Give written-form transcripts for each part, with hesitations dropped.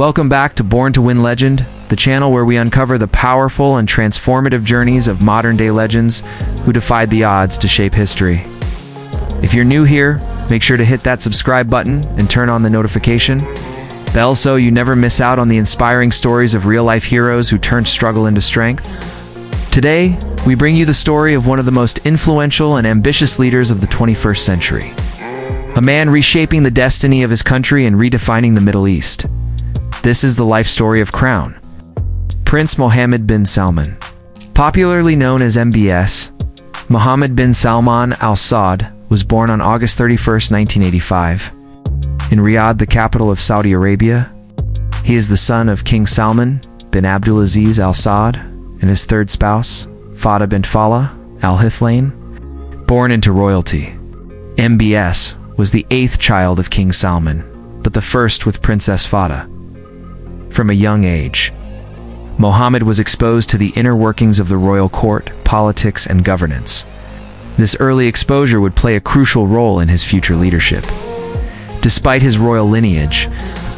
Welcome back to Born to Win Legend, the channel where we uncover the powerful and transformative journeys of modern-day legends who defied the odds to shape history. If you're new here, make sure to hit that subscribe button and turn on the notification bell so you never miss out on the inspiring stories of real-life heroes who turned struggle into strength. Today, we bring you the story of one of the most influential and ambitious leaders of the 21st century. A man reshaping the destiny of his country and redefining the Middle East. This is the life story of Crown Prince Mohammed bin Salman. Popularly known as MBS, Mohammed bin Salman Al Saud was born on August 31, 1985. In Riyadh, the capital of Saudi Arabia. He is the son of King Salman bin Abdulaziz Al Saud and his third spouse, Fada bint Fallah Al Hithlain. Born into royalty, MBS was the 8th child of King Salman, but the first with Princess Fada. From a young age, Mohammed was exposed to the inner workings of the royal court, politics, and governance. This early exposure would play a crucial role in his future leadership. Despite his royal lineage,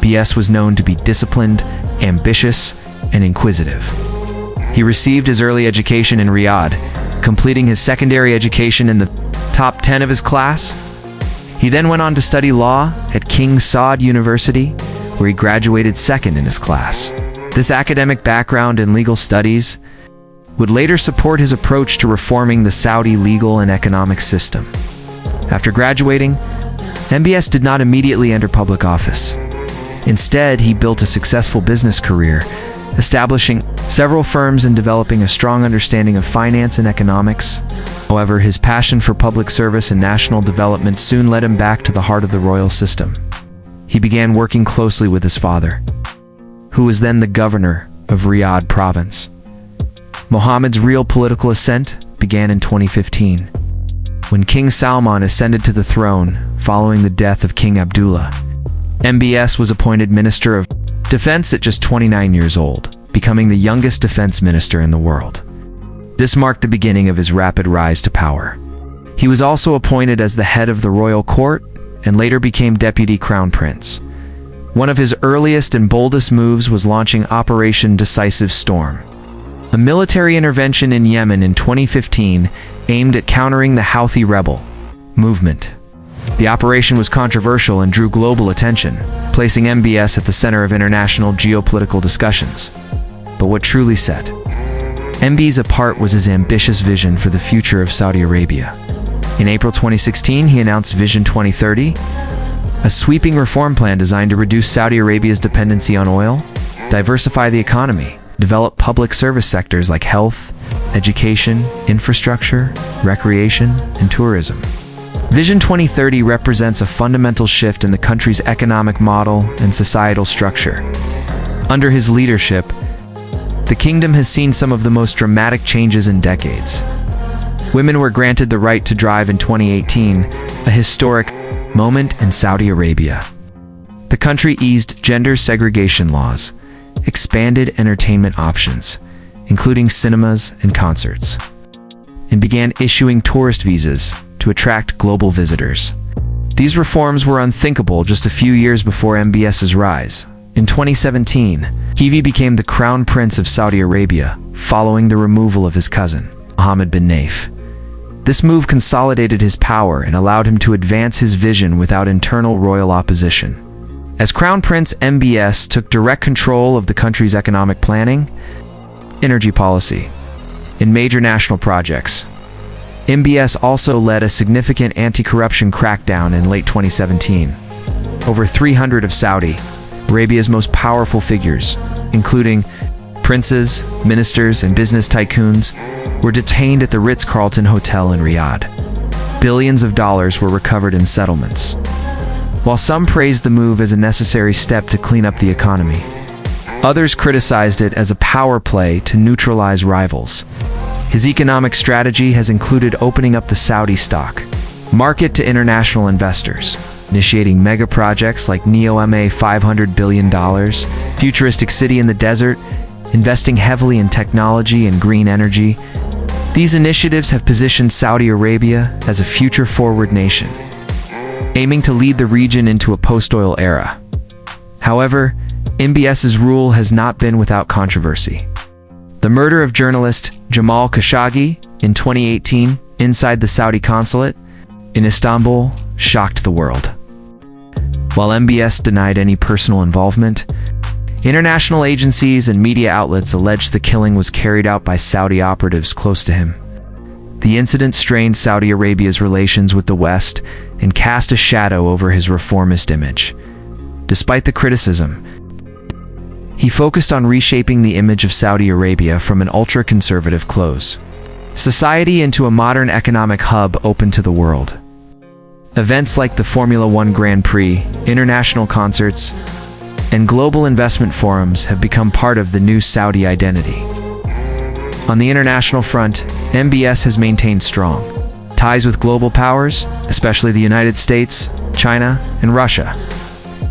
BS was known to be disciplined, ambitious, and inquisitive. He received his early education in Riyadh, completing his secondary education in the top 10 of his class. He then went on to study law at King Saud University, where he graduated second in his class. This academic background in legal studies would later support his approach to reforming the Saudi legal and economic system. After graduating, MBS did not immediately enter public office. Instead, he built a successful business career, establishing several firms and developing a strong understanding of finance and economics. However, his passion for public service and national development soon led him back to the heart of the royal system. He began working closely with his father, who was then the governor of Riyadh province. Mohammed's real political ascent began in 2015, when King Salman ascended to the throne following the death of King Abdullah. MBS was appointed Minister of Defense at just 29 years old, becoming the youngest defense minister in the world. This marked the beginning of his rapid rise to power. He was also appointed as the head of the royal court and later became Deputy Crown Prince. One of his earliest and boldest moves was launching Operation Decisive Storm, a military intervention in Yemen in 2015 aimed at countering the Houthi rebel movement. The operation was controversial and drew global attention, placing MBS at the center of international geopolitical discussions. But what truly set MBS apart was his ambitious vision for the future of Saudi Arabia. In April 2016, he announced Vision 2030, a sweeping reform plan designed to reduce Saudi Arabia's dependency on oil, diversify the economy, develop public service sectors like health, education, infrastructure, recreation, and tourism. Vision 2030 represents a fundamental shift in the country's economic model and societal structure. Under his leadership, the kingdom has seen some of the most dramatic changes in decades. Women were granted the right to drive in 2018, a historic moment in Saudi Arabia. The country eased gender segregation laws, expanded entertainment options, including cinemas and concerts, and began issuing tourist visas to attract global visitors. These reforms were unthinkable just a few years before MBS's rise. In 2017, he became the Crown Prince of Saudi Arabia, following the removal of his cousin, Mohammed bin Naif. This move consolidated his power and allowed him to advance his vision without internal royal opposition. As Crown Prince, MBS took direct control of the country's economic planning, energy policy, and major national projects. MBS also led a significant anti-corruption crackdown in late 2017. Over 300 of Saudi Arabia's most powerful figures, including princes, ministers, and business tycoons, were detained at the Ritz-Carlton Hotel in Riyadh. Billions of dollars were recovered in settlements. While some praised the move as a necessary step to clean up the economy, others criticized it as a power play to neutralize rivals. His economic strategy has included opening up the Saudi stock market to international investors, initiating mega projects like NEOM $500 billion, futuristic city in the desert, investing heavily in technology and green energy. These initiatives have positioned Saudi Arabia as a future-forward nation, aiming to lead the region into a post-oil era. However, MBS's rule has not been without controversy. The murder of journalist Jamal Khashoggi in 2018 inside the Saudi consulate in Istanbul shocked the world. While MBS denied any personal involvement, international agencies and media outlets alleged the killing was carried out by Saudi operatives close to him. The incident strained Saudi Arabia's relations with the West and cast a shadow over his reformist image. Despite the criticism, he focused on reshaping the image of Saudi Arabia from an ultra-conservative close society into a modern economic hub open to the world. Events like the Formula One Grand Prix, international concerts, and global investment forums have become part of the new Saudi identity. On the international front, MBS has maintained strong ties with global powers, especially the United States, China, and Russia.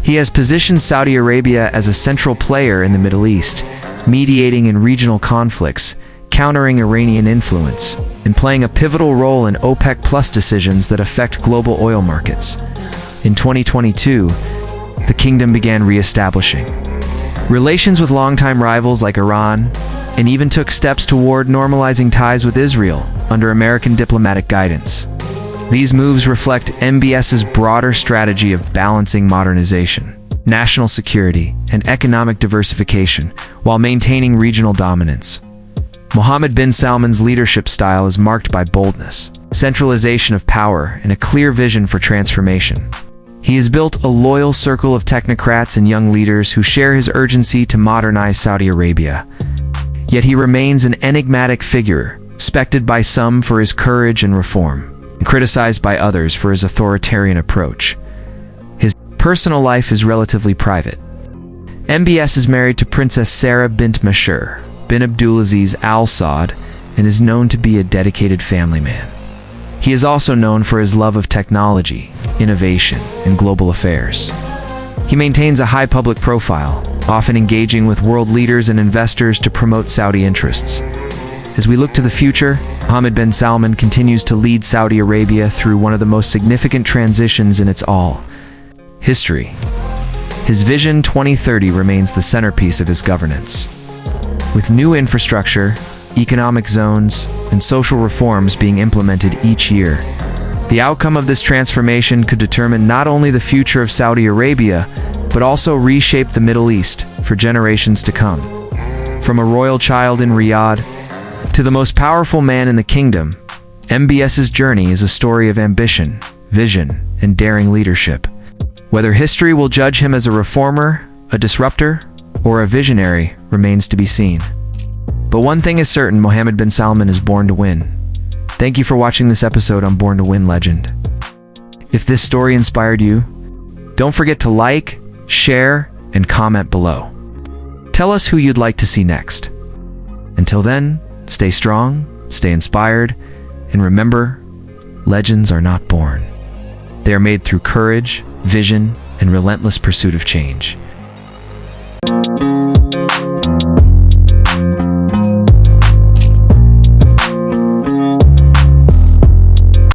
He has positioned Saudi Arabia as a central player in the Middle East, mediating in regional conflicts, countering Iranian influence, and playing a pivotal role in OPEC Plus decisions that affect global oil markets. In 2022, the kingdom began re-establishing relations with longtime rivals like Iran, and even took steps toward normalizing ties with Israel under American diplomatic guidance. These moves reflect MBS's broader strategy of balancing modernization, national security, and economic diversification while maintaining regional dominance. Mohammed bin Salman's leadership style is marked by boldness, centralization of power, and a clear vision for transformation. He has built a loyal circle of technocrats and young leaders who share his urgency to modernize Saudi Arabia. Yet he remains an enigmatic figure, respected by some for his courage and reform, and criticized by others for his authoritarian approach. His personal life is relatively private. MBS is married to Princess Sarah bint Mashur bin Abdulaziz Al Saud and is known to be a dedicated family man. He is also known for his love of technology, innovation, and global affairs. He maintains a high public profile, often engaging with world leaders and investors to promote Saudi interests. As we look to the future, Mohammed bin Salman continues to lead Saudi Arabia through one of the most significant transitions in its history. His Vision 2030 remains the centerpiece of his governance. With new infrastructure, economic zones, and social reforms being implemented each year, the outcome of this transformation could determine not only the future of Saudi Arabia, but also reshape the Middle East for generations to come. From a royal child in Riyadh to the most powerful man in the kingdom, MBS's journey is a story of ambition, vision, and daring leadership. Whether history will judge him as a reformer, a disruptor, or a visionary remains to be seen. But one thing is certain, Mohammed bin Salman is born to win. Thank you for watching this episode on Born to Win Legend. If this story inspired you, don't forget to like, share, and comment below. Tell us who you'd like to see next. Until then, stay strong, stay inspired, and remember, legends are not born. They are made through courage, vision, and relentless pursuit of change.